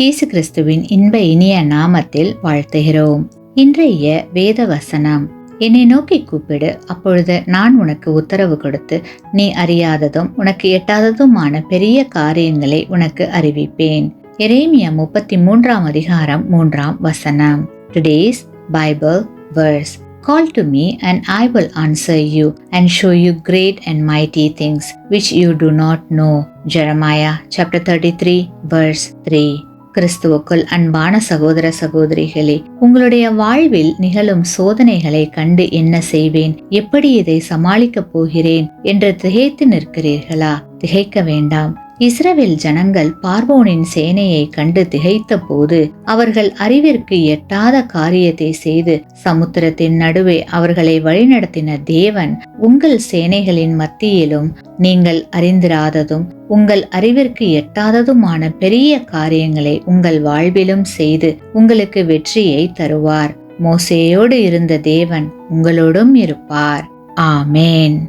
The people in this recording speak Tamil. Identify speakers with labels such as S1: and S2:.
S1: இயேசு கிறிஸ்துவின் இன்ப இனிய நாமத்தில் வாழ்த்துகிறோம். இன்றைய வேத வசனம், என்னை நோக்கி கூப்பிடு, அப்பொழுது நான் உனக்கு உத்தரவு கொடுத்து நீ அறியாததும் உனக்கு எட்டாததுமான பெரிய காரியங்களை உனக்கு அறிவிப்பேன். எரேமியா 33 அதிகாரம் 3 Today's Bible verse. Call to me and I will answer you and show you great and mighty things which you do not know. Jeremiah chapter 33 verse 3. கிறிஸ்துவுக்குள் அன்பான சகோதர சகோதரிகளே, உங்களுடைய வாழ்வில் நிகழும் சோதனைகளை கண்டு என்ன செய்வேன், எப்படி இதை சமாளிக்கப் போகிறேன் என்று திகைத்து நிற்கிறீர்களா? திகைக்க வேண்டாம். இஸ்ரவேல் ஜனங்கள் பார்வோனின் சேனையை கண்டு திகைத்த போது அவர்கள் அறிவிற்கு எட்டாத காரியத்தை செய்து சமுத்திரத்தின் நடுவே அவர்களை வழிநடத்தின தேவன் உங்கள் சேனைகளின் மத்தியிலும் நீங்கள் அறிந்திராததும் உங்கள் அறிவிற்கு எட்டாததுமான பெரிய காரியங்களை உங்கள் வாழ்விலும் செய்து உங்களுக்கு வெற்றியை தருவார். மோசேயோடு இருந்த தேவன் உங்களோடும் இருப்பார். ஆமேன்.